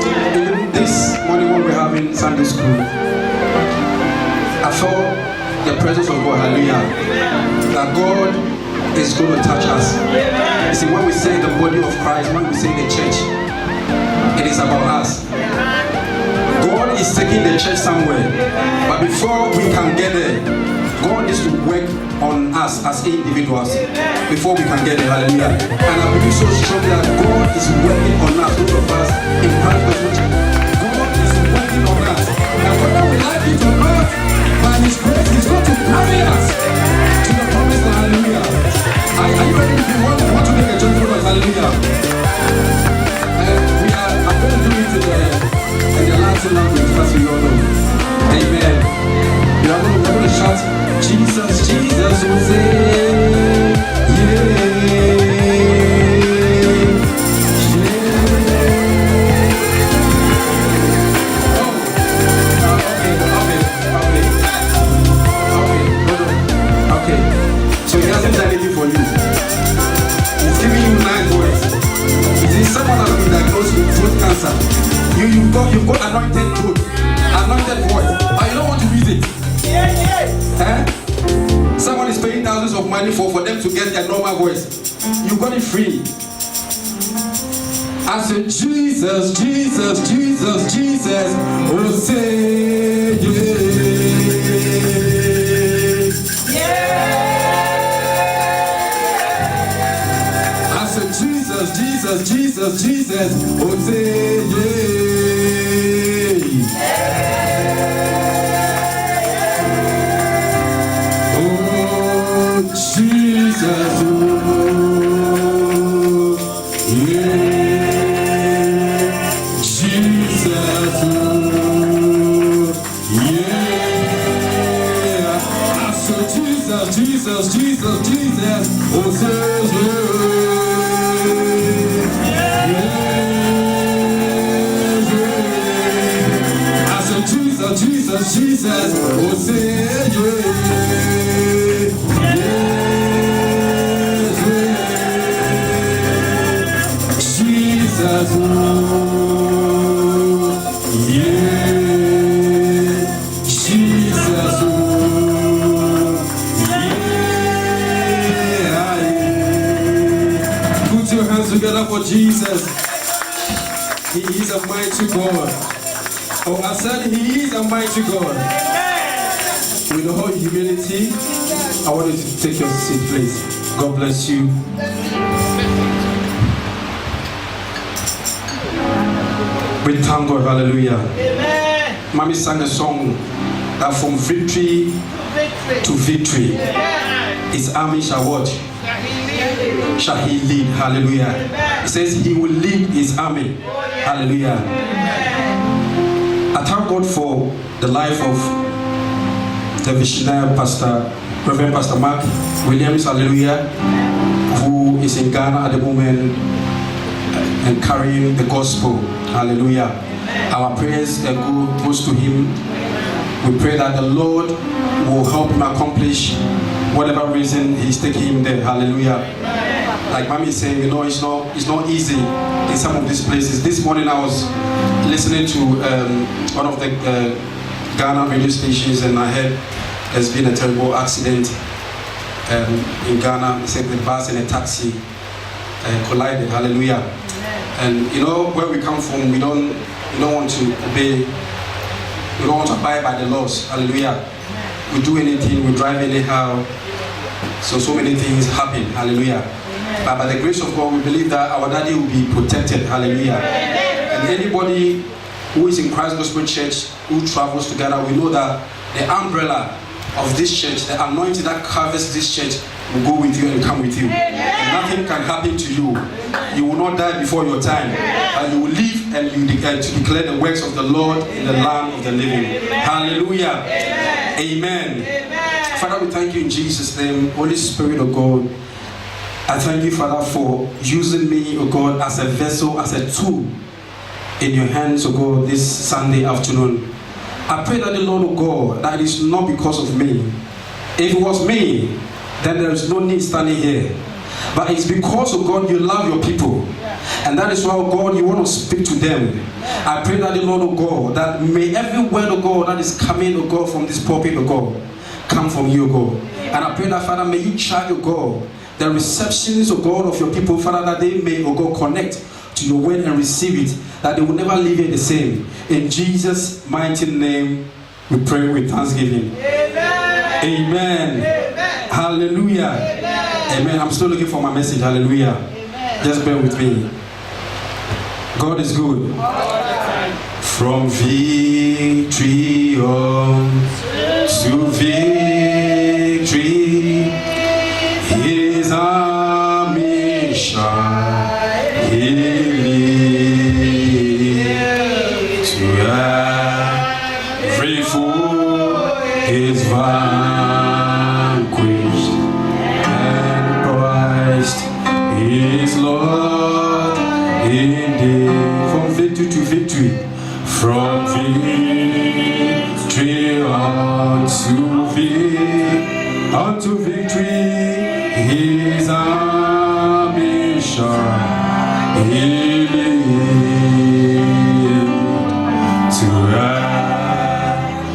Even this morning when we're having Sunday school, I felt the presence of God, hallelujah, that God is going to touch us. You see, when we say the body of Christ, when we say the church, it is about us. God is taking the church somewhere, but before we can get there, God needs to work on us as individuals before we can get there, hallelujah. And I believe so strongly that God is working on us, those of us in Christ. God is working on us, and whether we like it or not, by His grace, He's going to carry us to the promised land, hallelujah. Are you ready? If you want to make a joyful noise, hallelujah. I'm going to do it in the Latin language, as you all know. Amen. We are going to shout, Jesus, Jesus, Jose. Okay. So he hasn't done anything for you. He's giving you 9 words. Is someone has been diagnosed with throat cancer? You've got anointed throat, anointed voice, but you don't want to use it. Someone is paying thousands of money for them to get their normal voice. You got it free. I said, Jesus, Jesus, Jesus, Jesus, oh say yeah. I said, Jesus, Jesus, Jesus, Jesus, oh say yeah. Jesus, oh, yeah. Jesus, oh, yeah. I said Jesus, Jesus, Jesus, Jesus, oh, say yeah. I said Jesus, Jesus, Jesus, oh, say yeah. Jesus, oh, yeah. Jesus, oh, yeah. Put your hands together for Jesus. He is a mighty God. Oh, I said He is a mighty God. With all humility, I want you to take your seat, please. God bless you. We thank God, hallelujah. Amen. Mommy sang a song that from victory to victory, His army shall what? Shall He lead, hallelujah. It says He will lead His army, hallelujah. I thank God for the life of the visionary pastor, Reverend Pastor Mark Williams, hallelujah, who is in Ghana at the moment and carrying the gospel, hallelujah. Our prayers goes to him. We pray that the Lord will help him accomplish whatever reason He's taking him there, hallelujah. Like Mommy is saying, you know, it's not easy in some of these places. This morning I was listening to one of the Ghana radio stations, and I heard there's been a terrible accident in Ghana. It said the bus and a taxi collided, hallelujah. And you know, where we come from, we don't want to obey, we don't want to abide by the laws, hallelujah. We do anything, we drive anyhow, so many things happen, hallelujah. But by the grace of God, we believe that our daddy will be protected, hallelujah. And anybody who is in Christ Gospel Church, who travels together, we know that the umbrella of this church, the anointing that covers this church, will go with you and come with you. And nothing can happen to you. You will not die before your time, but you will live and you to declare the works of the Lord in the land of the living. Hallelujah. Amen. Father, we thank you in Jesus' name. Holy Spirit of God, I thank you, Father, for using me, oh God, as a vessel, as a tool in your hands, oh God, this Sunday afternoon. I pray that the Lord, oh God, that it is not because of me. If it was me, then there is no need standing here. But it's because, oh God, you love your people. And that is why, oh God, you want to speak to them. I pray that the Lord, oh God, that may every word, oh God, that is coming, oh God, from this pulpit, oh God, come from you, oh God. And I pray that, Father, may you charge, oh God, the receptions, oh God, of your people, Father, that they may, oh God, connect to your word and receive it, that they will never leave it the same. In Jesus' mighty name, we pray with thanksgiving. Amen. Amen. Amen. Hallelujah. Amen. Amen. I'm still looking for my message. Hallelujah. Amen. Just bear with me. God is good. From victory on to victory, His army shall heal. To every foe is vanquished, and Christ is Lord indeed. From victory to victory, from victory unto victory, His army shall heal. To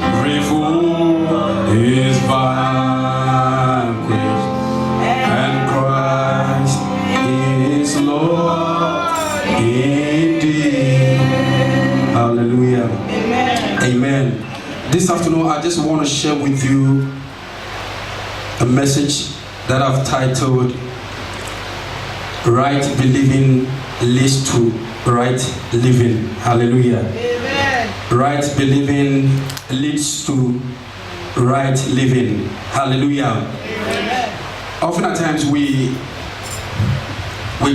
every foe is vanquished, and Christ is Lord indeed. Hallelujah. Amen. Amen. This afternoon, I just want to share with you a message that I've titled Right Believing Leads to Right Living. Hallelujah. Amen. Right believing leads to right living. Hallelujah. Amen. Often at times we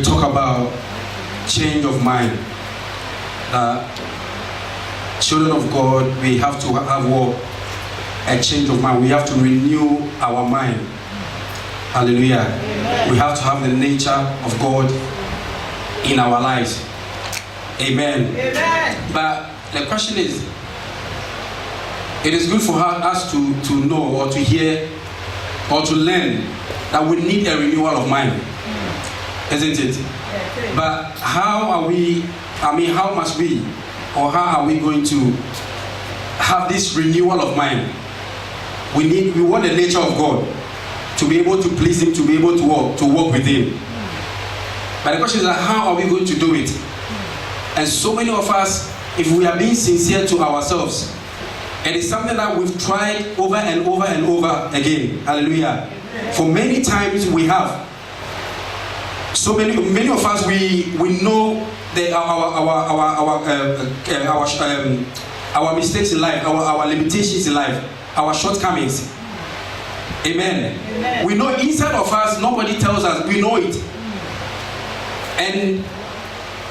talk about change of mind. Children of God, we have to have a change of mind. We have to renew our mind. Hallelujah. Amen. We have to have the nature of God in our lives. Amen. Amen. But the question is, it is good for us to know or to hear or to learn that we need a renewal of mind. Isn't it? But how are we, how must we, or how are we going to have this renewal of mind? We want the nature of God, to be able to please Him, to be able to walk with Him. But the question is, how are we going to do it? And so many of us, if we are being sincere to ourselves, it is something that we've tried over and over and over again. Hallelujah. For many times we have. So many of us, we know that our mistakes in life, our limitations in life, our shortcomings. Amen. Amen. We know inside of us, nobody tells us, we know it. And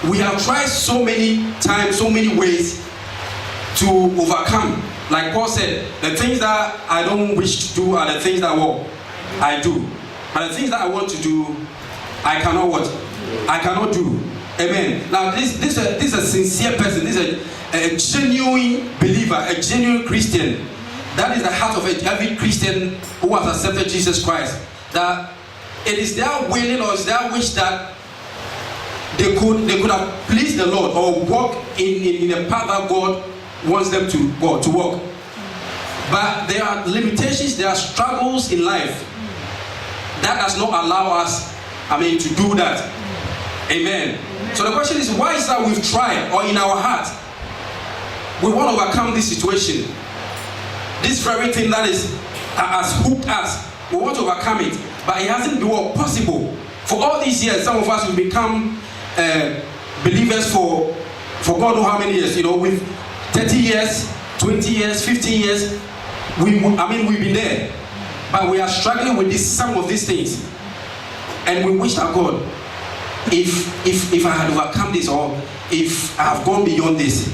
we have tried so many times, so many ways to overcome. Like Paul said, the things that I don't wish to do are the things that I do. But the things that I want to do, I cannot I cannot do. Amen. Now this is a sincere person. This is a genuine believer, a genuine Christian. That is the heart of every Christian who has accepted Jesus Christ. That it is their willing or it's their wish that they could have pleased the Lord or walk in a path that God wants them to walk. But there are limitations, there are struggles in life that does not allow us, to do that. Amen. So the question is, why is that we've tried, or in our heart, we want to overcome this situation? This very thing that has hooked us, we want to overcome it, but it hasn't been possible. For all these years, some of us will become believers for God knows how many years, with 30 years, 20 years, 15 years, we've been there. But we are struggling with some of these things. And we wish that God, if I had overcome this, or if I have gone beyond this,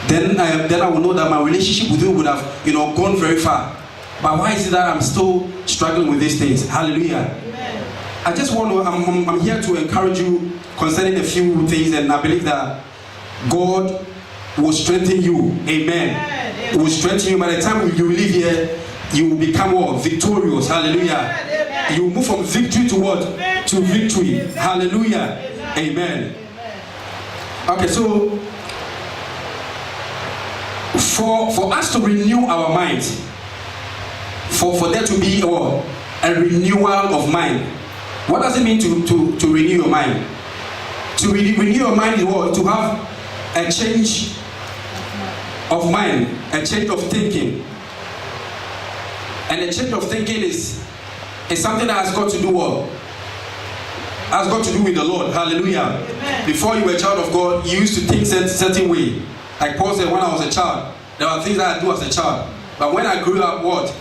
then I will know that my relationship with you would have, gone very far. But why is it that I'm still struggling with these things? Hallelujah. Amen. I just want to, I'm here to encourage you concerning a few things, and I believe that God will strengthen you. Amen. Amen. It will strengthen you. By the time you leave here, you will become victorious. Hallelujah. Amen. You will move from victory to what? To victory. Hallelujah. Amen. Okay, so for us to renew our mind, for there to be a renewal of mind. What does it mean to renew your mind? To renew your mind is what? To have a change of mind, a change of thinking. And a change of thinking is something that has got to do what? Has got to do with the Lord. Hallelujah. Amen. Before you were a child of God, you used to think certain way. Like Paul said, when I was a child, there were things that I do as a child. But when I grew up, what?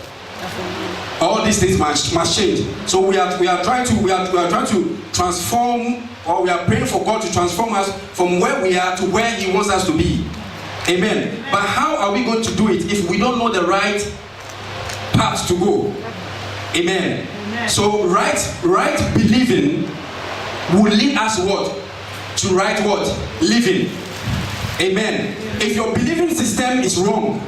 All these things must change. So we are trying to transform, or we are praying for God to transform us from where we are to where He wants us to be. Amen. But how are we going to do it if we don't know the right path to go? Amen. So right believing will lead us what? To right what? Living. Amen. If your believing system is wrong,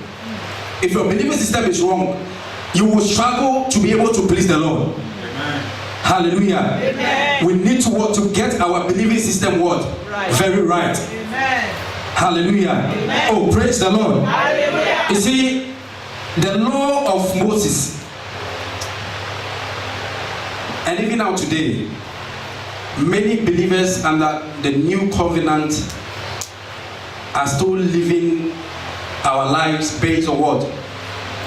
you will struggle to be able to please the Lord. Amen. Hallelujah. Amen. We need to work to get our believing system what? Right. Very right. Amen. Hallelujah. Amen. Oh, praise the Lord. Hallelujah. You see, the law of Moses, and even now today, many believers under the new covenant are still living our lives based on what?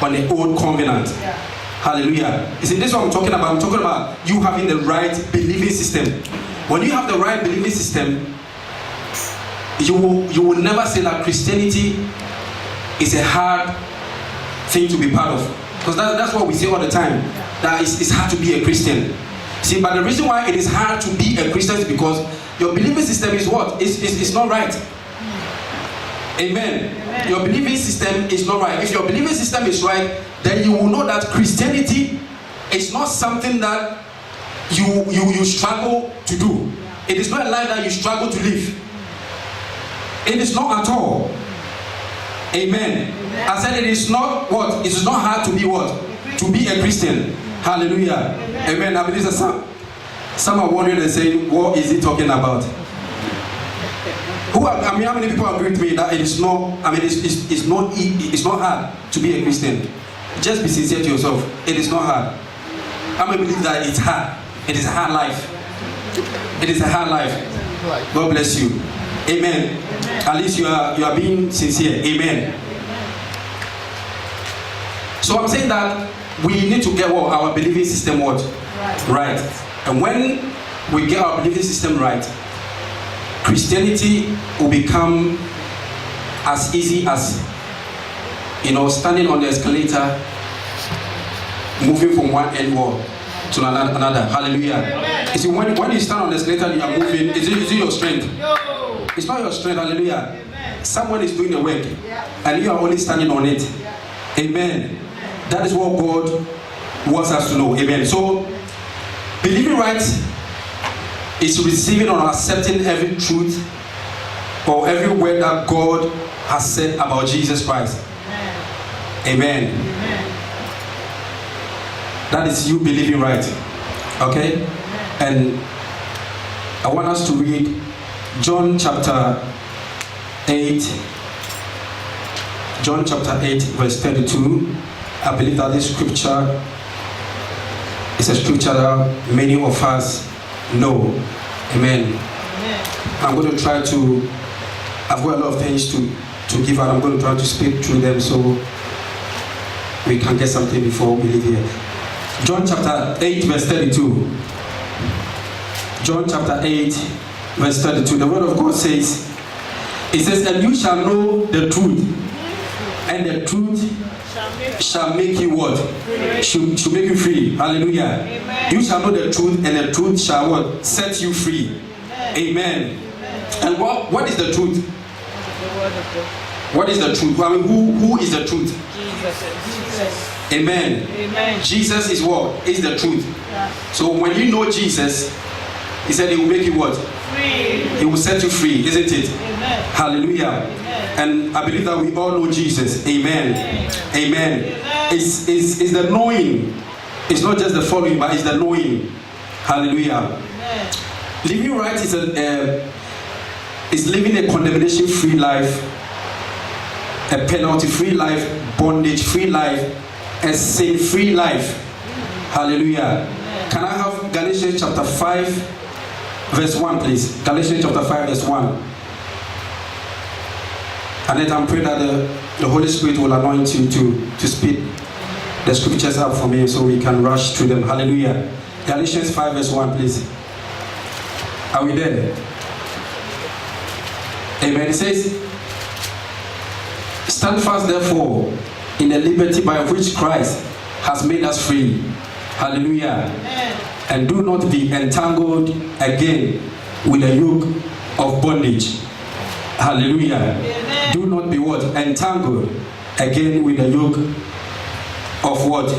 On the old covenant. Yeah. Hallelujah. You see, this is what I'm talking about. I'm talking about you having the right believing system. When you have the right believing system, you will never say that Christianity is a hard thing to be part of. Because that's what we say all the time. That it's hard to be a Christian. See, but the reason why it is hard to be a Christian is because your believing system is what? It's not right. Amen. Amen. Your believing system is not right. If your believing system is right, then you will know that Christianity is not something that you struggle to do. It is not a life that you struggle to live. It is not at all. Amen. Amen. I said it is not what? It is not hard to be what? To be a Christian. Hallelujah. Amen. Amen. I believe that some are wondering and saying, what is he talking about? How many people agree with me that it is not? I mean, it's not hard to be a Christian. Just be sincere to yourself. It is not hard. How many believe that it's hard? It is a hard life. It is a hard life. God bless you. Amen. Amen. At least you are being sincere. Amen. So I'm saying that we need to get what? Our believing system what? Right. And when we get our believing system right, Christianity will become as easy as, standing on the escalator, moving from one end wall to another. Hallelujah. Amen. You see, when you stand on the escalator and you are moving, is it your strength? No. It's not your strength. Hallelujah. Amen. Someone is doing the work, and you are only standing on it. Amen. Amen. That is what God wants us to know. Amen. So, believing right is receiving or accepting every truth or every word that God has said about Jesus Christ. Amen. Amen. Amen. That is you believing right. Okay? And I want us to read John chapter 8. John chapter 8 verse 32. I believe that this scripture is a scripture that many of us know. Amen. Amen. I'm going to try to, I've got a lot of things to give out. I'm going to try to speak through them so we can get something before we leave here. John chapter 8 verse 32. John chapter 8 verse 32. The word of God says, it says, and you shall know the truth, and the truth shall make you what? Should make you free. Hallelujah. Amen. You shall know the truth, and the truth shall what? Set you free. Amen. Amen. And what is the truth? What is the truth? I mean, who is the truth? Jesus. Amen. Amen. Jesus is what? Is the truth. Yeah. So when you know Jesus, he said he will make you what? Free. He will set you free, isn't it? Amen. Hallelujah. Amen. And I believe that we all know Jesus. Amen. Amen. Amen. Amen. It's the knowing. It's not just the following, but it's the knowing. Hallelujah. Amen. Living right is living a condemnation-free life, a penalty-free life, bondage-free life, a sin-free life. Hallelujah. Can I have Galatians chapter 5, verse 1, please? Galatians chapter 5, verse 1. And then I'm praying that the Holy Spirit will anoint you to speak the scriptures up for me so we can rush through them. Hallelujah. Galatians 5, verse 1, please. Are we there? Amen. It says, stand fast therefore in the liberty by which Christ has made us free. Hallelujah. Amen. And do not be entangled again with the yoke of bondage. Hallelujah. Amen. Do not be what? Entangled again with the yoke of what?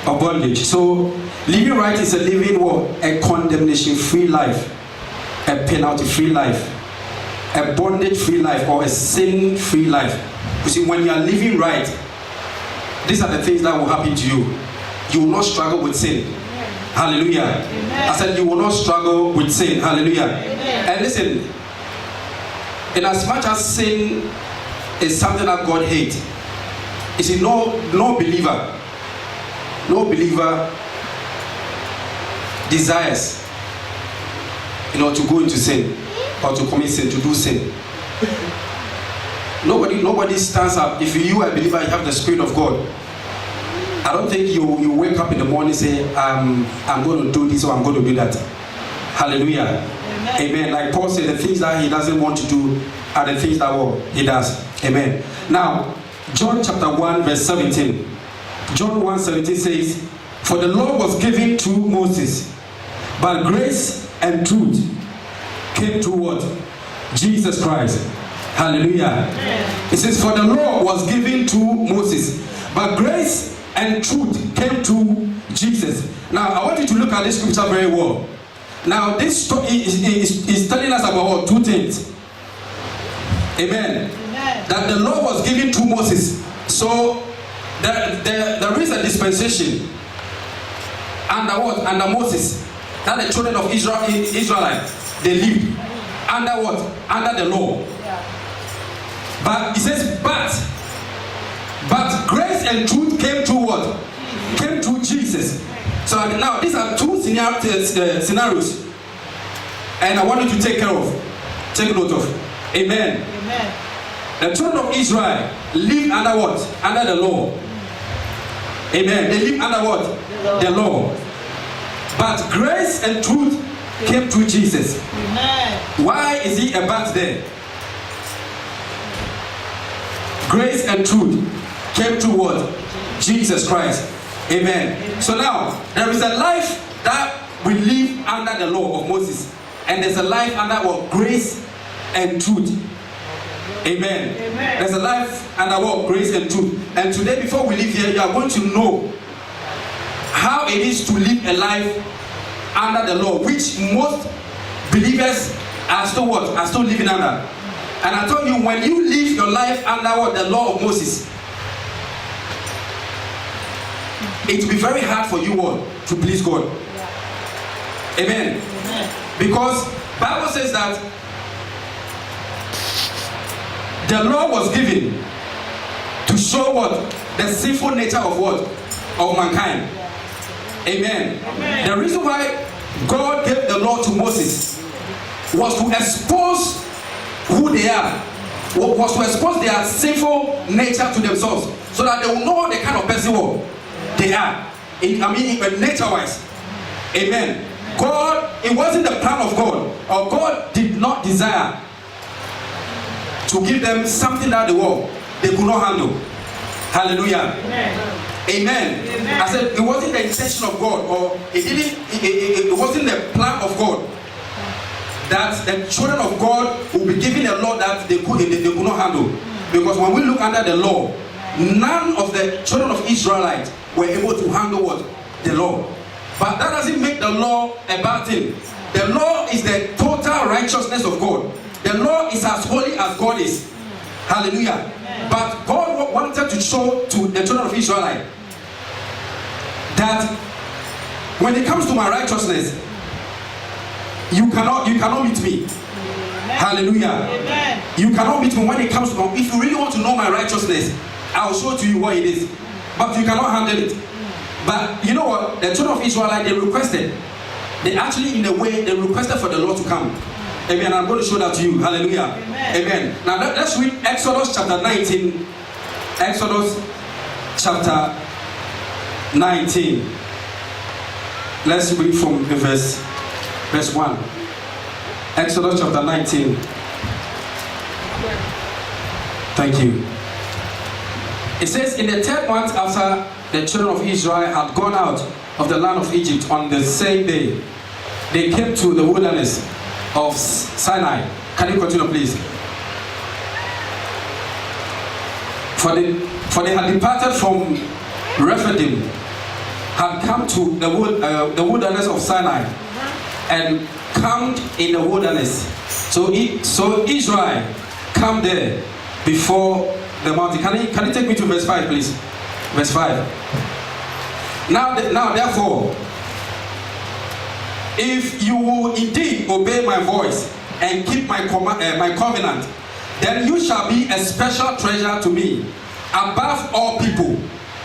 Of bondage. So living right is a living what? A condemnation-free life, a penalty-free life, a bondage-free life, or a sin-free life. You see, when you are living right, these are the things that will happen to you. You will not struggle with sin. Hallelujah. Amen. I said you will not struggle with sin. Hallelujah. Amen. And listen, in as much as sin is something that God hates, you see, no believer desires, to go into sin or to commit sin, to do sin. Nobody stands up. If you are a believer, you have the Spirit of God. I don't think you wake up in the morning and say, I'm going to do this or I'm going to do that. Hallelujah. Amen. Amen. Like Paul said, the things that he doesn't want to do are the things that he does. Amen. Now, John chapter 1, verse 17. John 1:17 says, for the law was given to Moses, but grace and truth came to what? Jesus Christ. Hallelujah. Amen. It says, for the law was given to Moses, but grace and truth came to Jesus. Now, I want you to look at this scripture very well. Now, this story is telling us about what? Two things. Amen. Amen. That the law was given to Moses. So, there is a dispensation under what? Under Moses. That the children of Israelite, they lived under what? Under the law. Yeah. But it says, but grace and truth came to what? Came to Jesus. So now these are two scenarios, and I want you to take note of. Amen. Amen. The children of Israel lived under what? Under the law. Amen. They lived under what? The law. But grace and truth came to Jesus. Amen. Why is he a but there? Grace and truth came to what? Jesus Christ. Amen. So now, there is a life that we live under the law of Moses. And there's a life under what? Grace and truth. Amen. Amen. There's a life under what? Grace and truth. And today, before we leave here, you are going to know how it is to live a life under the law, which most believers are still what? Are still living under. And I told you, when you live your life under what? The law of Moses, it will be very hard for you all to please God. Yeah. Amen. Amen. Because Bible says that the law was given to show what? The sinful nature of what? Of mankind. Yeah. Amen. Amen. The reason why God gave the law to Moses was to expose who they are, was to expose their sinful nature to themselves, so that they will know the kind of person they are. Nature-wise. Amen. God, it wasn't the plan of God, or God did not desire to give them something that they could not handle. Hallelujah. Amen. Amen. Amen. I said it wasn't the intention of God, or it wasn't the plan of God that the children of God will be given a law that they could not handle. Because when we look under the law, none of the children of Israelite were able to handle what? The law. But that doesn't make the law a bad thing. The law is the total righteousness of God. The law is as holy as God is. Hallelujah. But God wanted to show to the children of Israelite that when it comes to my righteousness, You cannot meet me. Hallelujah. Amen. You cannot meet me when it comes to my, if you really want to know my righteousness, I'll show to you what it is. But you cannot handle it. But you know what? The children of Israel, like, they requested. They actually, in a way, they requested for the Lord to come. Amen. I'm going to show that to you. Hallelujah. Amen. Amen. Now let's read Exodus chapter 19. Exodus chapter 19. Let's read from verse 1. Exodus chapter 19. Thank you. It says, in the 10th month after the children of Israel had gone out of the land of Egypt, on the same day, they came to the wilderness of Sinai. Can you continue, please? For they had departed from Rephidim, had come to the wilderness of Sinai, and camped in the wilderness. So Israel camped there before the mountain. Can you take me to verse 5, please? Verse 5. Now therefore, if you will indeed obey my voice and keep my covenant, then you shall be a special treasure to me above all people,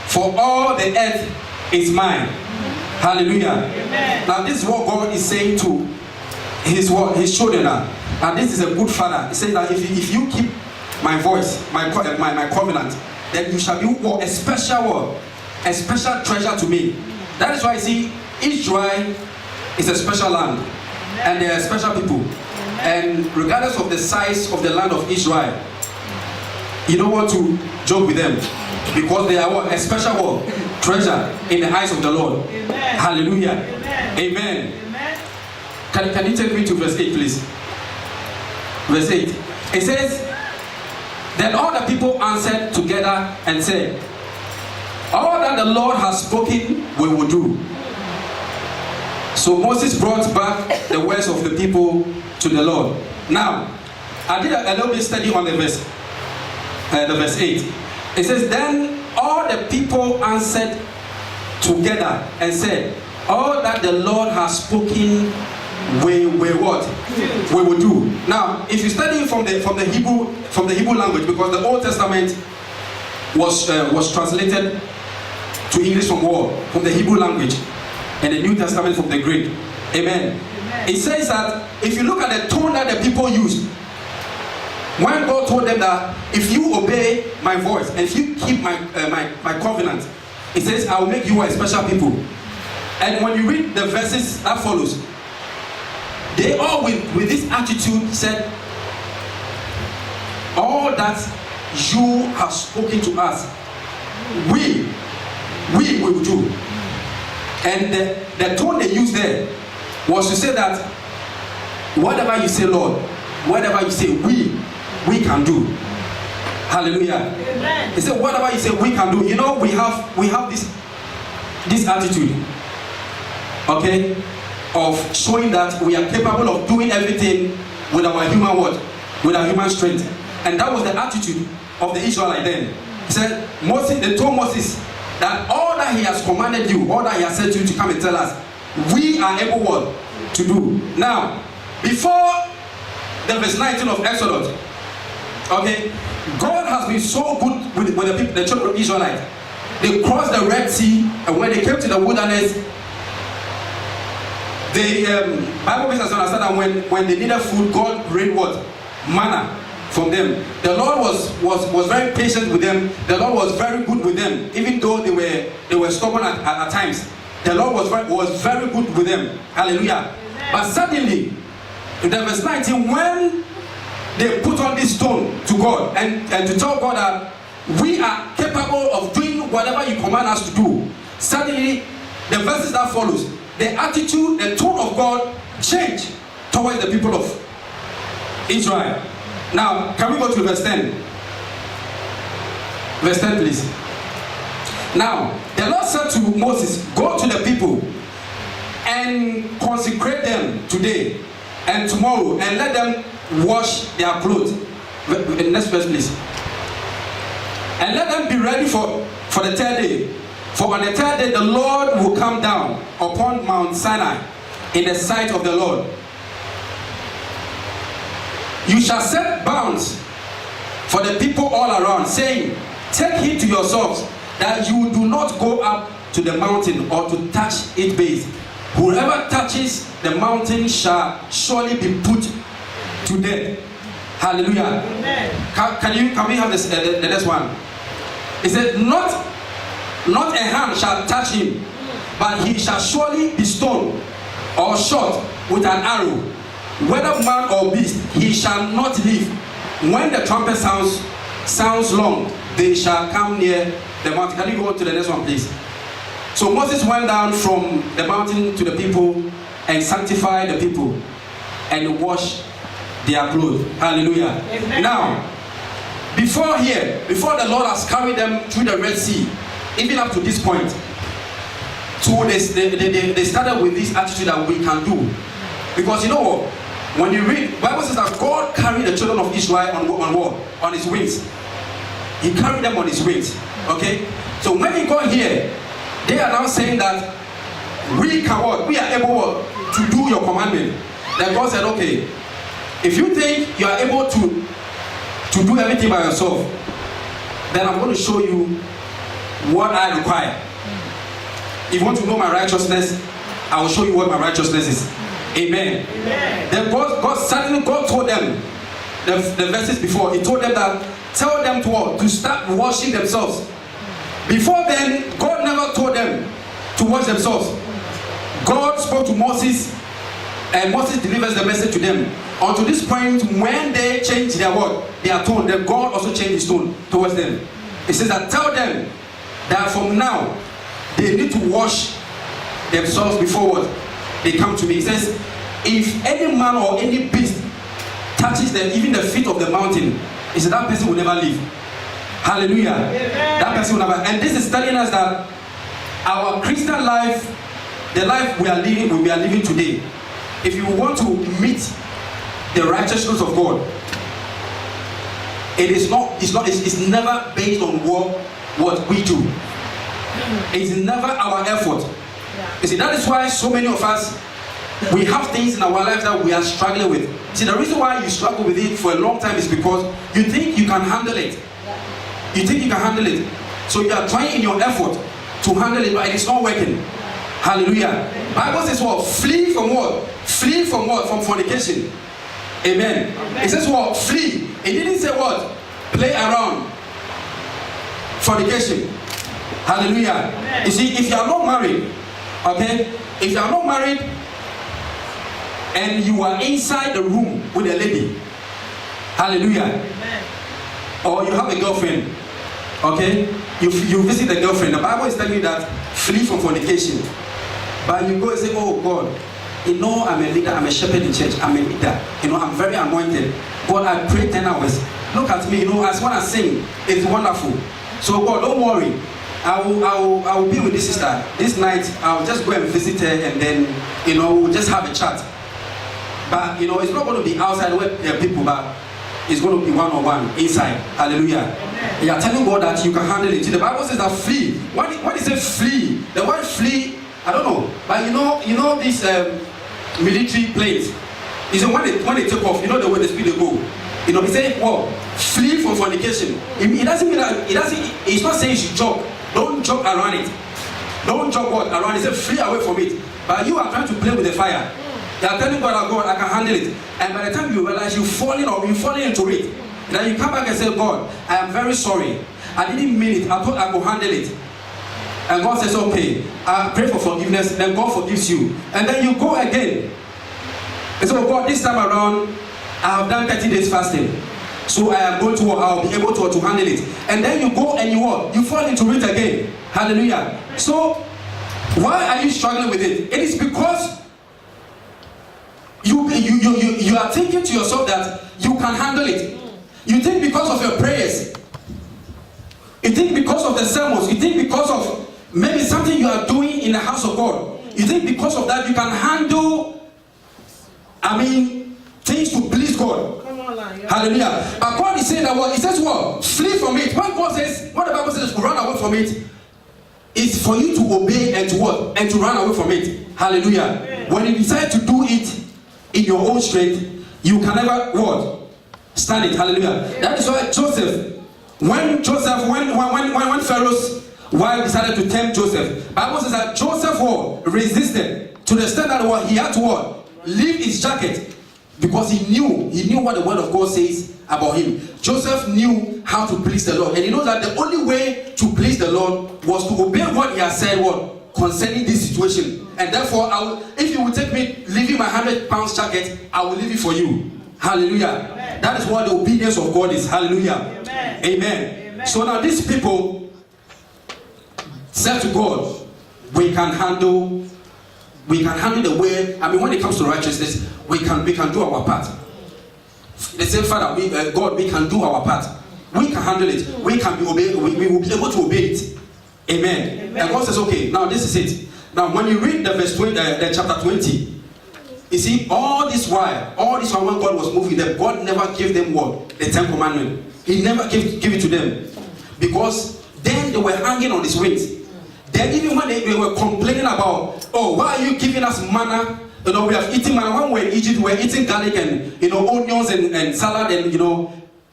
for all the earth is mine. Hallelujah. Amen. Now this is what God is saying to his children. And this is a good father. He says that if you keep my voice, my covenant, then you shall be a special treasure to me. That is why I see Israel is a special land, and they are special people. And regardless of the size of the land of Israel, you don't want to joke with them, because they are a special treasure in the eyes of the Lord. Amen. Hallelujah. Amen. Amen. Amen. Can you take me to verse 8, please? Verse 8. It says, then all the people answered together and said, all that the Lord has spoken we will do. So Moses brought back the words of the people to the Lord. Now, I did a little bit study on the verse 8. It says, then all the people answered together and said, all that the Lord has spoken we what? We will do. Now, if you study from the Hebrew language, because the Old Testament was translated to English from the Hebrew language, and the New Testament from the Greek. Amen. It says that if you look at the tone that the people used, when God told them that if you obey my voice and if you keep my covenant, it says I will make you a special people. And when you read the verses that follows, they all with this attitude said, all that you have spoken to us, we will do. And the tone they used there was to say that whatever you say, Lord, whatever you say, we can do. Hallelujah. Amen. He said, whatever you say, we can do. You know, we have this attitude, okay, of showing that we are capable of doing everything with our human word, with our human strength. And that was the attitude of the Israelite then. He said, they told Moses that all that he has commanded you, all that he has said to you to come and tell us, we are able to do. Now, before the verse 19 of Exodus, okay, God has been so good with the people, the children of Israelites. They crossed the Red Sea, and when they came to the wilderness, the Bible makes us understand that when they needed food, God rained what? Manna from them. The Lord was very patient with them. The Lord was very good with them, even though they were stubborn at times. The Lord was very good with them. Hallelujah. Amen. But suddenly, in the verse 19, when they put on this stone to God and to tell God that we are capable of doing whatever you command us to do, suddenly the verses that follows, the attitude, the tone of God changed towards the people of Israel. Now, can we go to verse 10? Verse 10, please. Now, the Lord said to Moses, go to the people and consecrate them today and tomorrow, and let them wash their clothes. Next verse, please. And let them be ready for the third day. For on the third day the Lord will come down upon Mount Sinai in the sight of the Lord, You shall set bounds for the people all around, saying, take heed to yourselves that you do not go up to the mountain or to touch its base. Whoever touches the mountain shall surely be put to death. Hallelujah. Amen. Can we have this, the next one? It said, not a hand shall touch him, but he shall surely be stoned or shot with an arrow. Whether man or beast, he shall not live. When the trumpet sounds long, they shall come near the mountain. Can you go to the next one, please? So Moses went down from the mountain to the people and sanctified the people and washed their clothes. Hallelujah. Amen. Now, before the Lord has carried them through the Red Sea, even up to this point, so they started with this attitude that we can do. Because you know what? When you read, the Bible says that God carried the children of Israel on his wings. He carried them on his wings. Okay? So when he got here, they are now saying that we can what? We are able to do your commandment. Then God said, okay, if you think you are able to do everything by yourself, then I'm going to show you what I require. If you want to know my righteousness, I will show you what my righteousness is. Amen. Amen. Then God told them, the verses before, he told them that, tell them to start washing themselves. Before then, God never told them to wash themselves. God spoke to Moses, and Moses delivers the message to them. Until this point, when they change their tone, then God also changed his tone towards them. He says that, tell them that from now, they need to wash themselves before they come to me. He says, if any man or any beast touches even the feet of the mountain, he said that person will never live. Hallelujah. Amen. That person will never. And this is telling us that our Christian life, the life we are living today, if you want to meet the righteousness of God, it's never based on what we do. It's never our effort. You see, that is why so many of us, we have things in our lives that we are struggling with. See, the reason why you struggle with it for a long time is because you think you can handle it. You think you can handle it. So you are trying in your effort to handle it, but it is not working. Hallelujah. Bible says what? Flee from what? Flee from what? From fornication. Amen. It says what? Flee. It didn't say what? Play around. Fornication. Hallelujah. Amen. You see, if you are not married, okay, if you are not married and you are inside the room with a lady, hallelujah, amen, or you have a girlfriend, okay, you visit the girlfriend, the Bible is telling you that flee from fornication. But you go and say, oh God, you know I'm a leader, I'm a shepherd in church, I'm a leader, you know, I'm very anointed. God, I pray 10 hours. Look at me, you know, as when I sing, it's wonderful. So God, don't worry. I will be with this sister. This night, I'll just go and visit her, and then, you know, we'll just have a chat. But, you know, it's not going to be outside where there are people, but it's going to be one-on-one inside. Hallelujah. Amen. You are telling God that you can handle it. See, the Bible says that flee. When it says flee, the word flee, I don't know. But you know these military planes. You know, when they take off, you know the way the speed they go. You know, he said, well, flee from fornication. It doesn't mean that, it's not saying you should jog. Don't jog around it. Don't jog around it. He said, flee away from it. But you are trying to play with the fire. You are telling God, that God, I can handle it. And by the time you realize you're falling into it, then you come back and say, God, I am very sorry. I didn't mean it. I thought I could handle it. And God says, okay, I pray for forgiveness. Then God forgives you. And then you go again. And so, God, this time around, I have done 30 days fasting. So I am going to work. I'll be able to handle it. And then you go and you fall into it again. Hallelujah. So, why are you struggling with it? It is because you are thinking to yourself that you can handle it. You think because of your prayers. You think because of the sermons. You think because of maybe something you are doing in the house of God. You think because of that you can handle, things to please God. Hallelujah. But God is saying that what? He says what? Flee from it. When God says, what the Bible says, run away from it, it's for you to obey and to what? And to run away from it. Hallelujah. Amen. When you decide to do it in your own strength, you can never what? stand it. Hallelujah. That is why Joseph, when Pharaoh's wife decided to tempt Joseph, Bible says that Joseph resisted to the extent that he had to leave his jacket, because he knew what the word of God says about him. Joseph knew how to please the Lord, and he knows that the only way to please the Lord was to obey what he has said concerning this situation. And therefore, if you will take me leaving my 100 pounds jacket, I will leave it for you. Hallelujah. Amen. That is what the obedience of God is. Hallelujah. Amen. Amen. Amen. So now these people said to God, we can handle the way. I mean, when it comes to righteousness, we can do our part. They say, Father, God, we can do our part. We can handle it. We can be obeyed. We will be able to obey it. Amen. Amen. And God says, okay, now this is it. Now, when you read the verse 20, the chapter 20, you see, all this while when God was moving them, God never gave them what? The 10 Commandments. He never gave it to them. Because then they were hanging on his wings. Then even when they were complaining about, oh, why are you giving us manna? We have eaten manna. When we were in Egypt, we were eating garlic and, onions and salad and,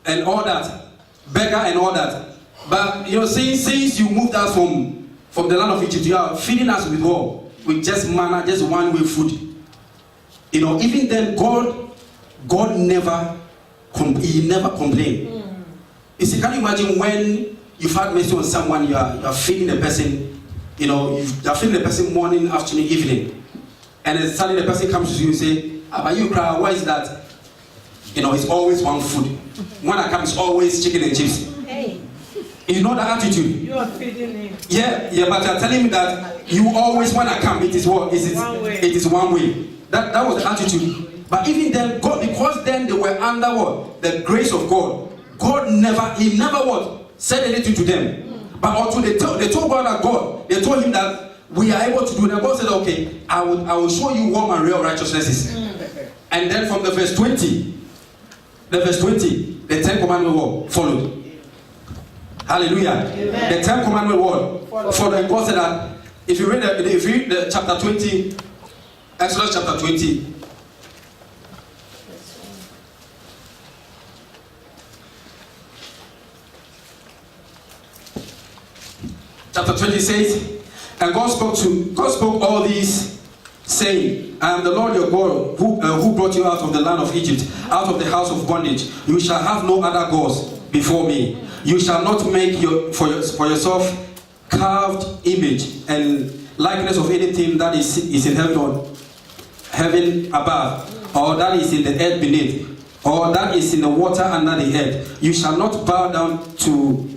and all that. Burger and all that. But, since you moved us from the land of Egypt, you are feeding us with what? With just manna, just one way food. Even then, God never complained. You see, can you imagine when you've had mercy on someone, you are feeding the person, you are feeding the person morning, afternoon, evening, and then suddenly the person comes to you and say, "But you cry, why is that?" It's always one food. When I come, it's always chicken and chips. Hey. You know the attitude. You are feeding him. Yeah, but you're telling me that you always, when I come, it is what? It is one way. That was the attitude. But even then, God, because then they were under what? The grace of God. God never said anything to them. But until they told God that they told him that we are able to do that. God said, okay, I will show you what my real righteousness is. And then from the verse 20, the 10 Commandments followed. Hallelujah. Amen. The 10 Commandments followed. And God said that if you read the chapter 20, Exodus chapter 20. Chapter 20 says, and God spoke all these, saying, I am the Lord your God, who brought you out of the land of Egypt, out of the house of bondage. You shall have no other gods before me. You shall not make for yourself carved image and likeness of anything that is in heaven above, or that is in the earth beneath, or that is in the water under the earth. You shall not bow down to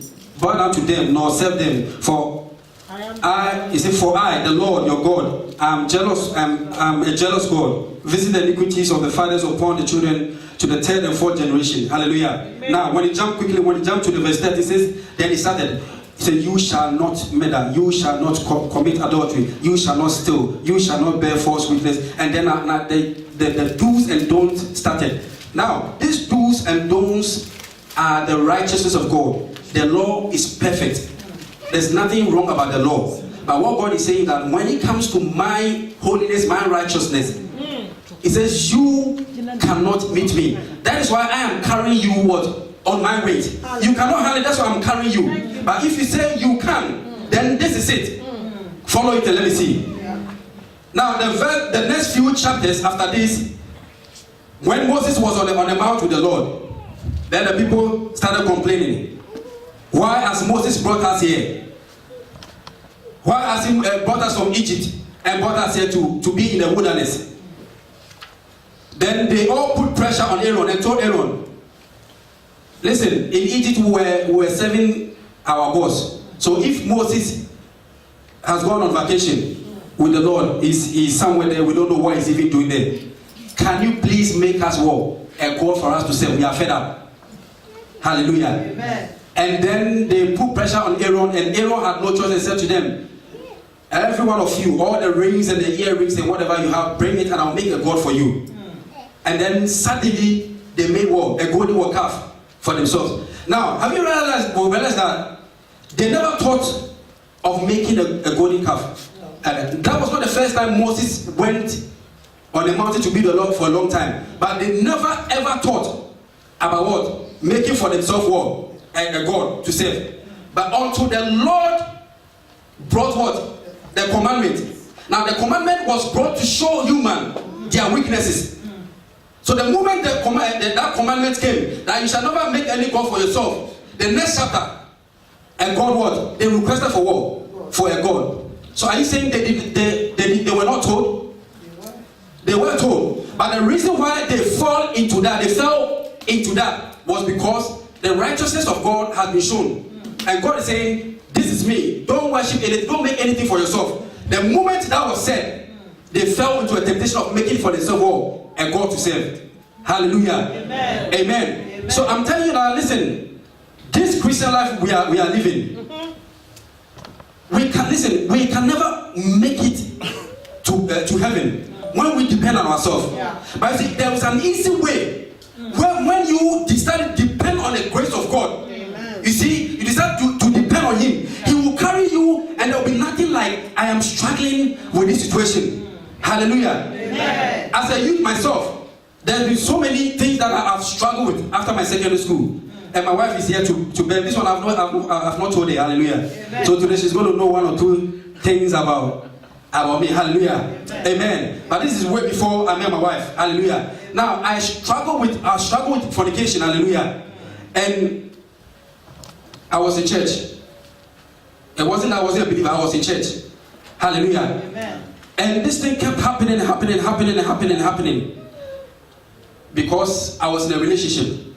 them, nor serve them. For I, the Lord your God, I'm a jealous God, visit the iniquities of the fathers upon the children to the 3rd and 4th generation. Hallelujah. Amen. Now, when you jump to the verse 30, it says, then he started. He said, you shall not murder, you shall not commit adultery, you shall not steal, you shall not bear false witness. And then the do's and don'ts started. Now, these do's and don'ts are the righteousness of God. The law is perfect. There's nothing wrong about the law. But what God is saying that when it comes to my holiness, my righteousness, He says, you cannot meet me. That is why I am carrying you on my weight. You cannot handle it, that's why I'm carrying you. But if you say you can, then this is it. Follow it and let me see. Now the next few chapters after this, when Moses was on the mount with the Lord, then the people started complaining. Why has Moses brought us here? Why has he brought us from Egypt and brought us here to be in the wilderness? Then they all put pressure on Aaron and told Aaron, listen, in Egypt we were serving our boss. So if Moses has gone on vacation with the Lord, he's somewhere there, we don't know what he's even doing there. Can you please make us a call for us to serve? We are fed up. Hallelujah. Amen. And then they put pressure on Aaron, and Aaron had no choice and said to them, every one of you, all the rings and the earrings and whatever you have, bring it and I'll make a god for you. And then suddenly they made a golden calf for themselves. Now, have you realized that they never thought of making a golden calf? And that was not the first time Moses went on the mountain to be the Lord for a long time. But they never ever thought about what? Making for themselves what? A God to serve. But unto the Lord brought what? The commandment. Now the commandment was brought to show human their weaknesses. So the moment that commandment came, that you shall never make any God for yourself, the next chapter, and God what? They requested for what? For a God. So are you saying they were not told? They were told. But the reason why they fell into that was because the righteousness of God has been shown. And God is saying, this is me. Don't worship anything. Don't make anything for yourself. The moment that was said, they fell into a temptation of making for themselves a God to serve. Hallelujah. Amen. Amen. Amen. So I'm telling you now, listen, this Christian life we are living, we can never make it to heaven when we depend on ourselves. Yeah. But see, there is an easy way when you decide to depend on the grace of God. Amen. You see, you decide to depend on Him. He will carry you, and there will be nothing like I am struggling with this situation. Hallelujah. Amen. As a youth myself, there have been so many things that I have struggled with after my secondary school. And my wife is here to bear this one. I've not told her. Hallelujah. Amen. So today she's going to know one or two things about me. Hallelujah. Amen. Amen. But this is way before I met my wife. Hallelujah. Now I struggle with fornication. Hallelujah. And I was in church. It wasn't I wasn't a believer. I was in church. Hallelujah. Amen. And this thing kept happening, because I was in a relationship.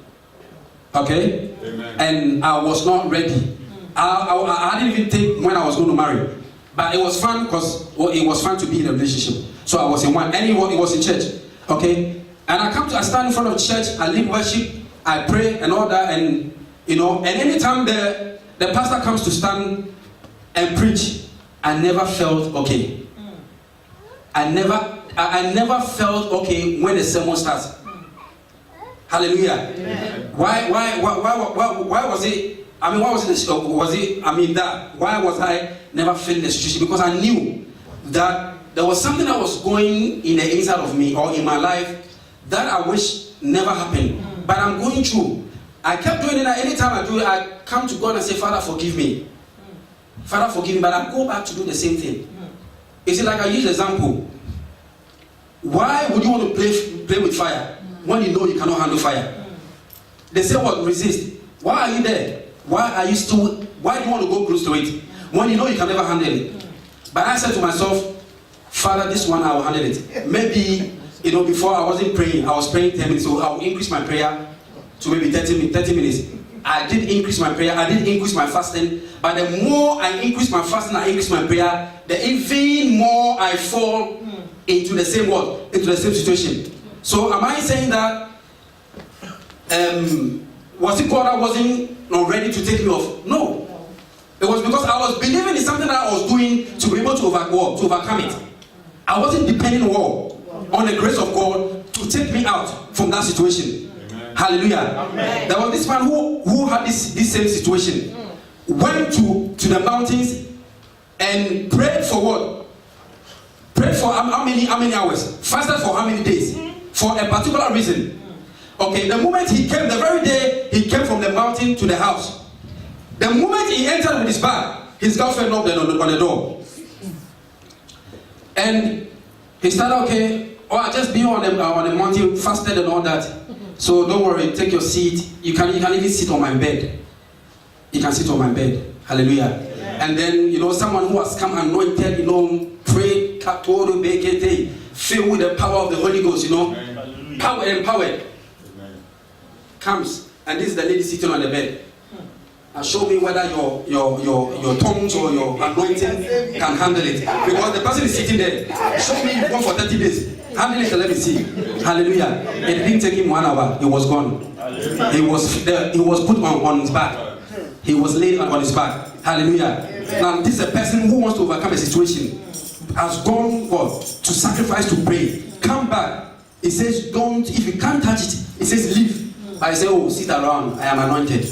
Okay? Amen. And I was not ready. I didn't even think when I was going to marry. But it was fun because it was fun to be in a relationship. So I was in one. And it was in church. Okay? And I stand in front of church, I lead worship, I pray and all that. And and anytime the pastor comes to stand and preach, I never felt okay. I never felt okay when the sermon starts. Hallelujah. Amen. Why was it? I mean, why was it? Why was I never feeling the situation? Because I knew that there was something that was going in the inside of me or in my life that I wish never happened. But I'm going through. I kept doing it. Anytime I do it, I come to God and say, Father, forgive me. Father, forgive me. But I go back to do the same thing. You see, like I use the example. Why would you want to play with fire when you know you cannot handle fire? They say what? Resist. Why are you there? Why do you want to go close to it when you know you can never handle it? But I said to myself, Father, this one I will handle it. Maybe, before I wasn't praying, I was praying 10 minutes, so I will increase my prayer to maybe 30 minutes. I did increase my prayer, I did increase my fasting, but the more I increase my fasting, I increase my prayer, the even more I fall into the same world, into the same situation. So am I saying that was it God that wasn't not ready to take me off? No. It was because I was believing in something that I was doing to be able to overcome it. I wasn't depending on the grace of God to take me out from that situation. Amen. Hallelujah. Amen. There was this man who had this same situation. Went to the mountains and prayed for what? Prayed for how many hours? Fasted for how many days? For a particular reason. Okay, the moment he came, the very day he came from the mountain to the house, the moment he entered with his bag, his girlfriend knocked on the door. And he started, okay, I just be on the mountain, fasted and all that. So don't worry, take your seat. You can even sit on my bed. You can sit on my bed. Hallelujah. Amen. And then, someone who has come anointed, prayed, filled with the power of the Holy Ghost, Amen. Power empowered. Amen. Comes, and this is the lady sitting on the bed. And show me whether your tongues or your anointing can handle it. Because the person is sitting there. Show me one for 30 days. Handle it and let me see. Hallelujah. It didn't take him 1 hour. He was gone. He was put on his back. He was laid on his back. Hallelujah. Amen. Now this is a person who wants to overcome a situation. Has gone to sacrifice to pray. Come back. He says, if you can't touch it, he says, leave. I say, sit around. I am anointed.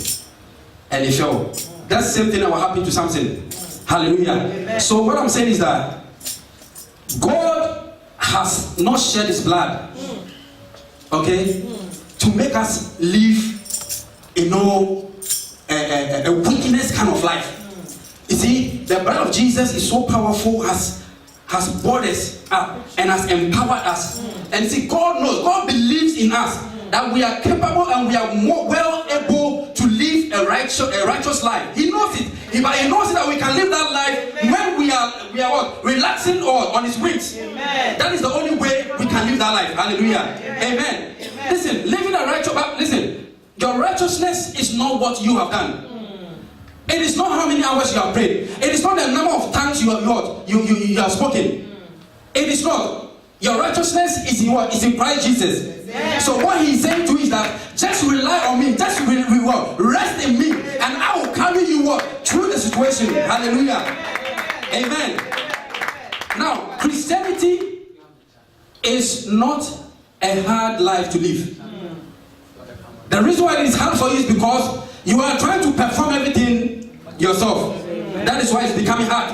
And he fell. That's the same thing that will happen to Samson. Hallelujah. Amen. So what I'm saying is that God has not shed his blood, okay, to to make us live, a wickedness kind of life. You see, the blood of Jesus is so powerful, has brought us up and has empowered us. And see, God knows, God believes in us that we are capable and we are more well able to live a righteous life. He knows it. But he knows that we can live that life when we are what? Relaxing or on his wings. That is the only way we can live that life. Hallelujah. Amen. Listen, living a righteous life. Listen, your righteousness is not what you have done. It is not how many hours you have prayed. It is not the number of times you have spoken. It is not. Your righteousness is in what? Is in Christ Jesus. So what he's saying to you is that just rely on me, just rest in me, and I will carry you through the situation. Hallelujah. Amen. Now, Christianity is not a hard life to live. The reason why it is hard for you is because you are trying to perform everything yourself. That is why it's becoming hard.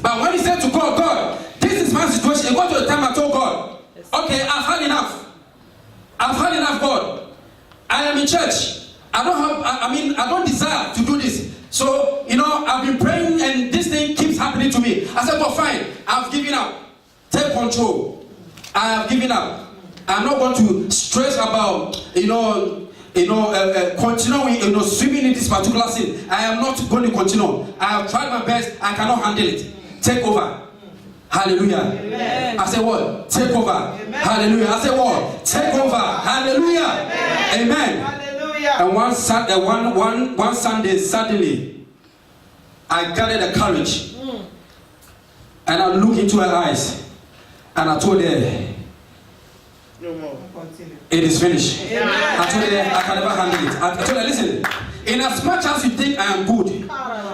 But when he said to God, God, this is my situation. He got to the time I told God, okay, I've had enough. I've had enough, God. I am in church. I don't desire to do this. So, I've been praying and this thing keeps happening to me. I said, well, fine. I've given up. Take control. I have given up. I'm not going to stress about, continuing, swimming in this particular sin. I am not going to continue. I have tried my best. I cannot handle it. Take over. Hallelujah. Amen. I say what? Take over. Amen. Hallelujah. I say what? Take over. Hallelujah. Amen. Hallelujah. And one Sunday, suddenly, I gathered the courage. And I looked into her eyes. And I told her, it is finished. Amen. I told her I can never handle it. I told her, listen, in as much as you think I am good,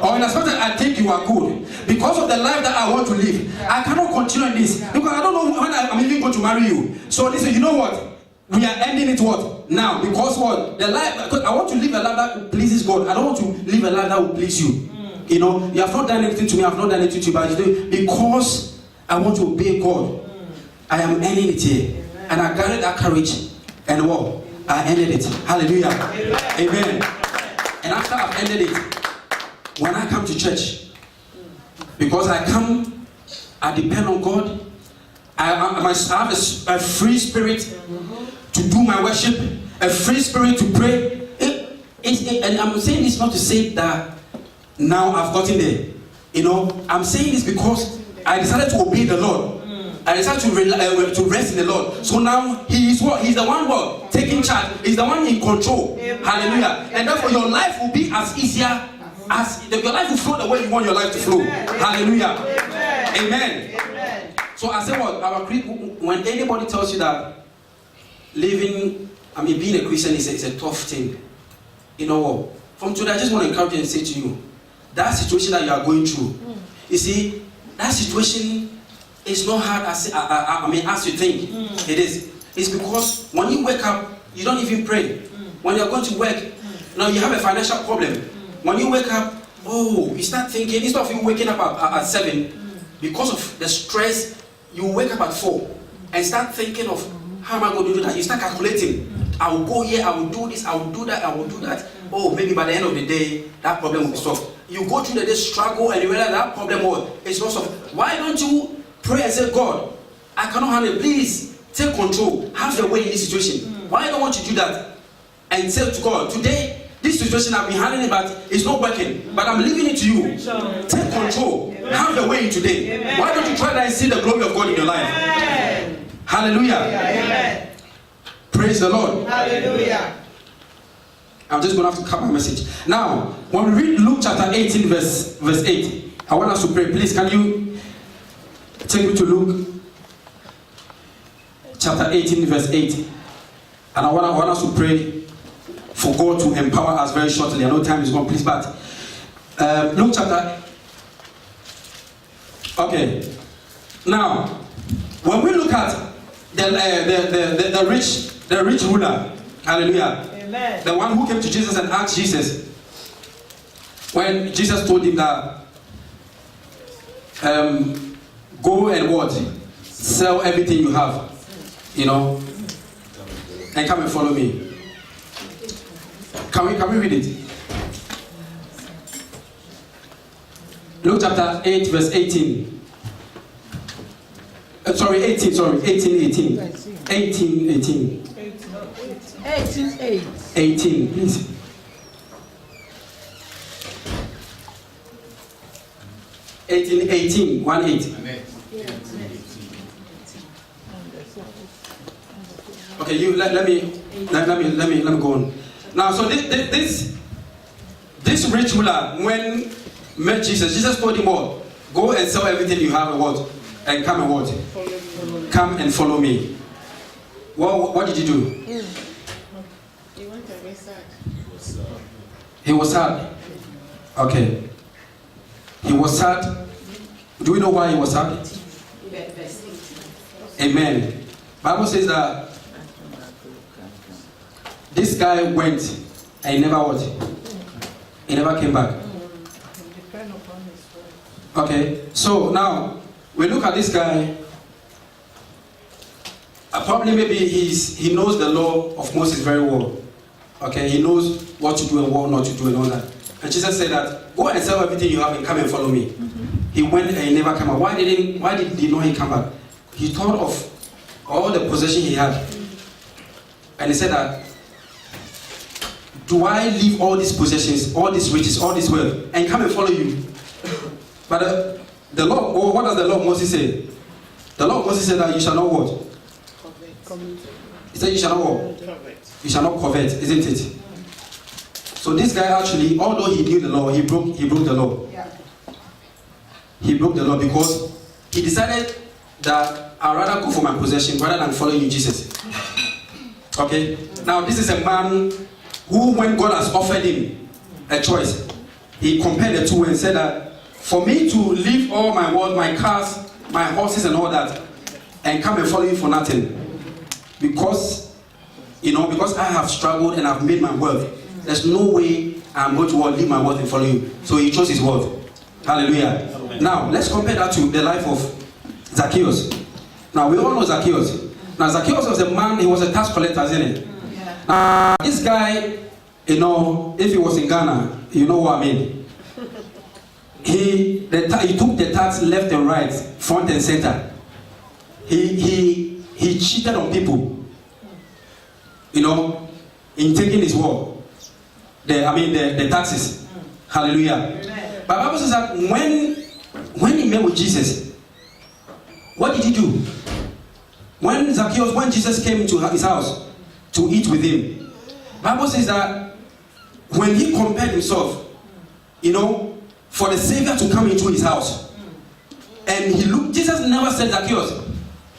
or in as much as I think you are good, because of the life that I want to live, I cannot continue in this. Because I don't know when I'm even going to marry you. So listen, you know what? We are ending it what? Now. Because what? The life, because I want to live a life that pleases God. I don't want to live a life that will please you. You have not done anything to me, I have not done anything to you, but because I want to obey God, I am ending it here. And I gathered that courage and what? I ended it. Hallelujah. Amen. And after I've ended it, when I come to church, because I depend on God, I have a free spirit to do my worship, a free spirit to pray. And I'm saying this not to say that now I've gotten there. I'm saying this because I decided to obey the Lord. I decided to rest in the Lord. So now He is what? He's the one taking charge. He's the one in control. Amen. Hallelujah. And therefore your life will be as easier as your life will flow the way you want your life to flow. Amen. Hallelujah. Amen. Amen. So I say what? When anybody tells you that being a Christian is a tough thing, from today I just want to encourage you and say to you, that situation that you are going through, you see, that situation is not hard as you think it is. It's because when you wake up, you don't even pray. When you're going to work, you have a financial problem. When you wake up, you start thinking, instead of you waking up at 7, because of the stress, you wake up at 4 and start thinking of how am I going to do that? You start calculating. I will go here, I will do this, I will do that, I will do that. Maybe by the end of the day, that problem will be solved. You go through the day, struggle, and you realize that problem is not solved. Why don't you pray and say, God, I cannot handle it. Please take control. Have your way in this situation. Why don't want you to do that? And say to God, today, this situation I've been handling it, but it's not working. But I'm leaving it to you. Take control. Have your way in today. Amen. Why don't you try that and see the glory of God in your life? Amen. Hallelujah. Amen. Praise the Lord. Hallelujah. I'm just going to have to cut my message. Now, when we read Luke chapter 18, verse 8, I want us to pray. Please, can you take me to Luke chapter 18, verse 8. And I want us to pray for God to empower us very shortly. I know time is gone, please, but Luke chapter. Okay. Now, when we look at the rich ruler, hallelujah, amen, the one who came to Jesus and asked Jesus, when Jesus told him that go and what? Sell everything you have, and come and follow me. Can we read it? Luke chapter 8, verse 18. 18, 18, please. 18, 1 8. Okay, you let me go on. Now, so this rich ruler, when met Jesus told him what? Go and sell everything you have and what? And come and what? Come and follow me. What did he do? He went away sad. He was sad. Okay. He was sad. Do we know why he was sad? Amen. Bible says that this guy went and he never what? He never came back. Okay, so now we look at this guy. Probably maybe he knows the law of Moses very well. Okay, he knows what to do and what not to do and all that. And Jesus said that go and sell everything you have and come and follow me. He went and he never came back. Why did he not he come back? He thought of all the possession he had, and he said that, do I leave all these possessions, all these riches, all this wealth, and come and follow you? But the law, or what does the law of Moses say? The law of Moses said that you shall not what? He said you shall not what? You shall not covet, isn't it? So this guy actually, although he knew the law, he broke the law. Yeah. He broke the law because he decided that I'd rather go for my possession rather than follow you, Jesus. Okay? Now this is a man who, when God has offered him a choice, he compared the two and said that for me to leave all my wealth, my cars, my horses and all that, and come and follow you for nothing, because I have struggled and I've made my wealth, there's no way I'm going to leave my wealth and follow you. So he chose his wealth. Hallelujah. Amen. Now let's compare that to the life of Zacchaeus. Now we all know Zacchaeus. Now Zacchaeus was a man, he was a tax collector, isn't it? Yeah. Now this guy, if he was in Ghana, you know what I mean. He took the tax left and right, front and center. He cheated on people, in taking his word. The taxes. Hallelujah. Amen. But Bible says that when he met with Jesus, what did he do? When Jesus came into his house to eat with him, Bible says that when he compared himself, for the Savior to come into his house, and Jesus never said, Zacchaeus,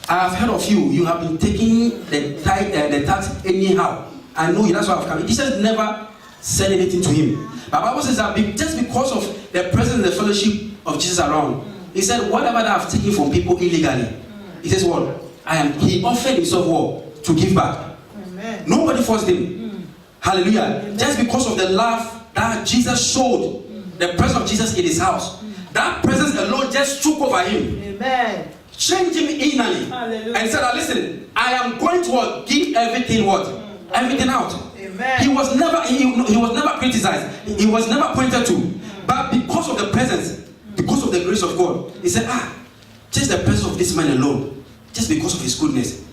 I have heard of you. You have been taking the tax anyhow. I know you. That's why I've come. Jesus never said anything to him. But Bible says that just because of the presence and the fellowship of Jesus around, he said, whatever that I've taken from people illegally, he says, what? He offered himself what? To give back. Amen. Nobody forced him. Hallelujah. Amen. Just because of the love that Jesus showed, the presence of Jesus in his house, that presence alone just took over him. Amen. Changed him innerly. Hallelujah. And said, listen, I am going to give everything what? Everything out. Amen. He was never criticized. He was never pointed to. But because of the presence, because of the grace of God, he said, just the presence of this man alone, just because of his goodness,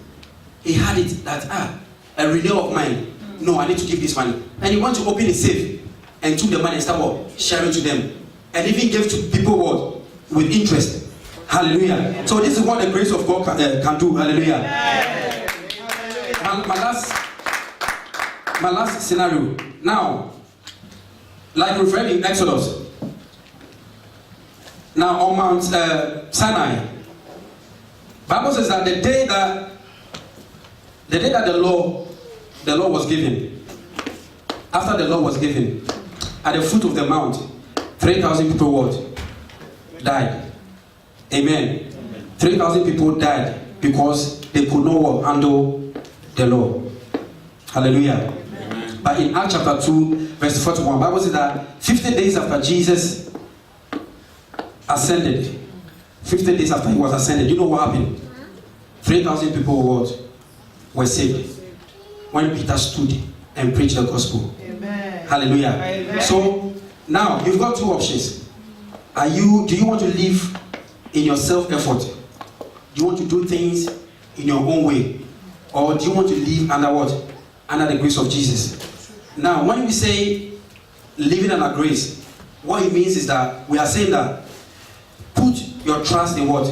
he had it that a renewal of mind. No, I need to give this money. And he went to open his safe and took the money and started sharing to them. And even gave to people what? With interest. Hallelujah. So this is what the grace of God can do. Hallelujah. My last scenario. Now, like we've read in Exodus. Now on Mount Sinai, Bible says that the day that the law was given, after the law was given, at the foot of the mount, 3,000 people what? Died. Amen. 3,000 people died because they could not handle the law. Hallelujah. Amen. But in Acts chapter 2, verse 41, Bible says that 50 days after Jesus ascended, 50 days after he was ascended, you know what happened? 3,000 people were saved when Peter stood and preached the gospel. Amen. Hallelujah. Amen. So now you've got two options. Do you want to live in your self-effort? Do you want to do things in your own way? Or do you want to live under what? Under the grace of Jesus. Now, when we say living under grace, what it means is that we are saying that put your trust in what?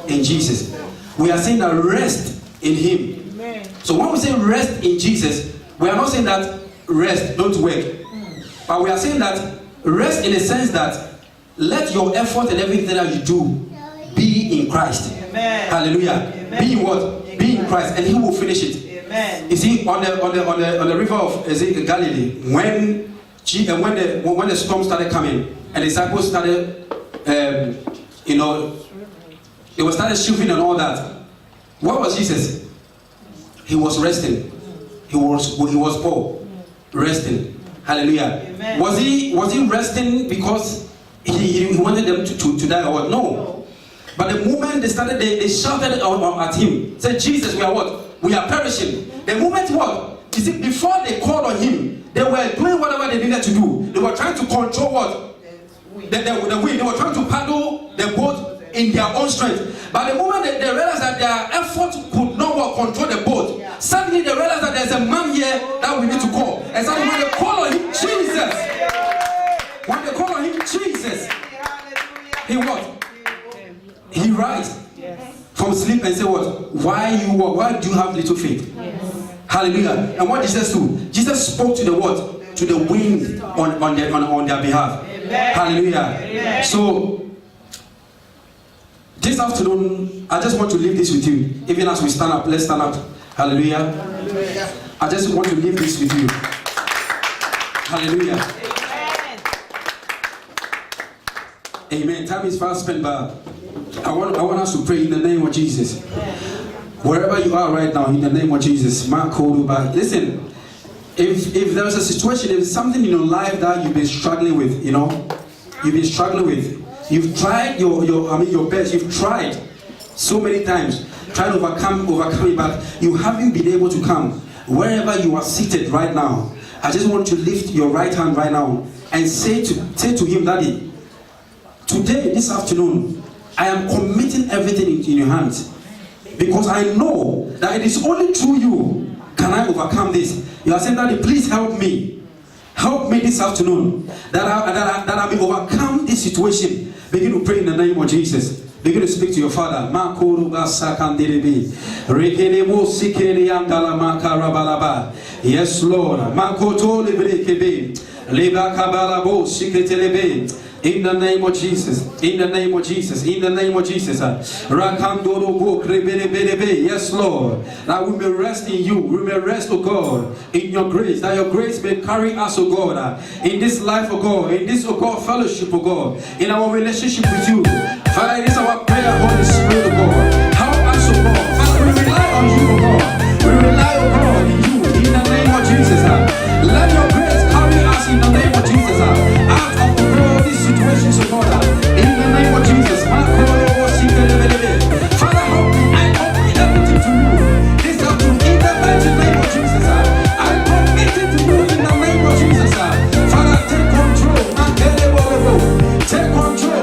In Jesus. We are saying that rest in Him. Amen. So when we say rest in Jesus, we are not saying that rest, don't work. But we are saying that rest in the sense that let your effort and everything that you do be in Christ. Amen. Hallelujah. Amen. Be in what? Be in Christ, and He will finish it. Amen. You see, on the river of Galilee, when the storm started coming, and the disciples started, they were started shivering and all that. What was Jesus? He was resting. He was Paul, resting. Hallelujah. Amen. Was he resting because he wanted them to die or what? No. But the moment they started, they shouted at him, said, Jesus, we are what? We are perishing. The moment what? You see, before they called on him, they were doing whatever they needed to do. They were trying to control what? The wind. They were trying to paddle the boat in their own strength. But the moment they realized that their effort could not control the boat, suddenly they realized that there's a man here that we need to call. And suddenly when they call on him, Jesus. When they call on him, Jesus. He what? He rise from sleep and say what? Why do you have little faith? Hallelujah. And what Jesus do? Jesus spoke to the what? To the wind on their behalf. Hallelujah. So this afternoon, I just want to leave this with you. Even as we stand up, let's stand up. Hallelujah. I just want to leave this with you. Hallelujah. Amen. Time is fast spent, but I want us to pray in the name of Jesus. Wherever you are right now, in the name of Jesus. Listen, if there's a situation, if there's something in your life that you've been struggling with, you've been struggling with, you've tried your best, you've tried so many times, trying to overcome it, but you haven't been able to come. Wherever you are seated right now, I just want to lift your right hand right now and say to him, Daddy, today, this afternoon, I am committing everything in your hands. Because I know that it is only through you can I overcome this. You are saying, Daddy, please help me. Help me this afternoon that I may overcome this situation. Begin to pray in the name of Jesus. Begin to speak to your Father. Yes, Lord. In the name of Jesus, in the name of Jesus, in the name of Jesus. Yes, Lord. That we may rest in you. We may rest, oh God, in your grace. That your grace may carry us, oh God, in this life, oh God, in this, oh God, fellowship, oh God, in our relationship with you. Father, it is our prayer, Holy Spirit, oh God. Help us, oh God. Father, we rely on you, oh God. We rely, oh God, in you, in the name of Jesus. Let your grace carry us in the name of Jesus. Out of the world, these situations, oh God, in the name of Jesus. Father, help me. I commit everything to you. This afternoon, in the mighty name of Jesus. I commit it to you in the name of Jesus. Father, take control. Take control.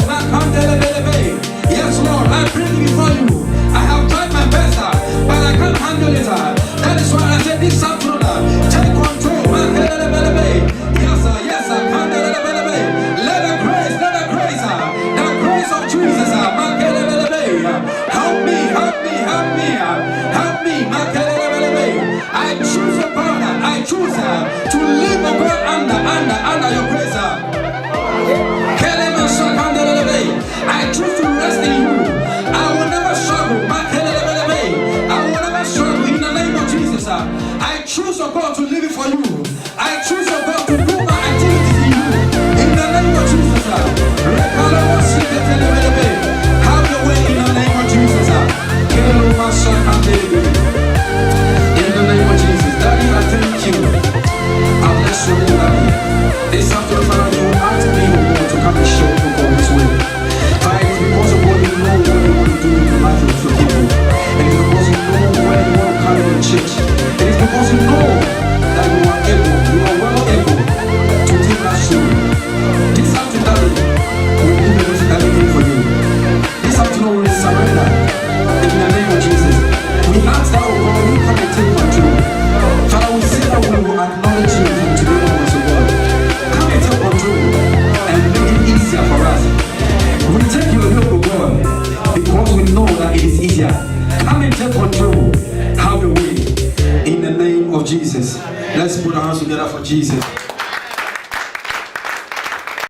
Yes, Lord, I bring before you. I have tried my best, but I can't handle it. That is why I said this afternoon, take control. Yes, I can't. Jesus. Let's put our hands together for Jesus.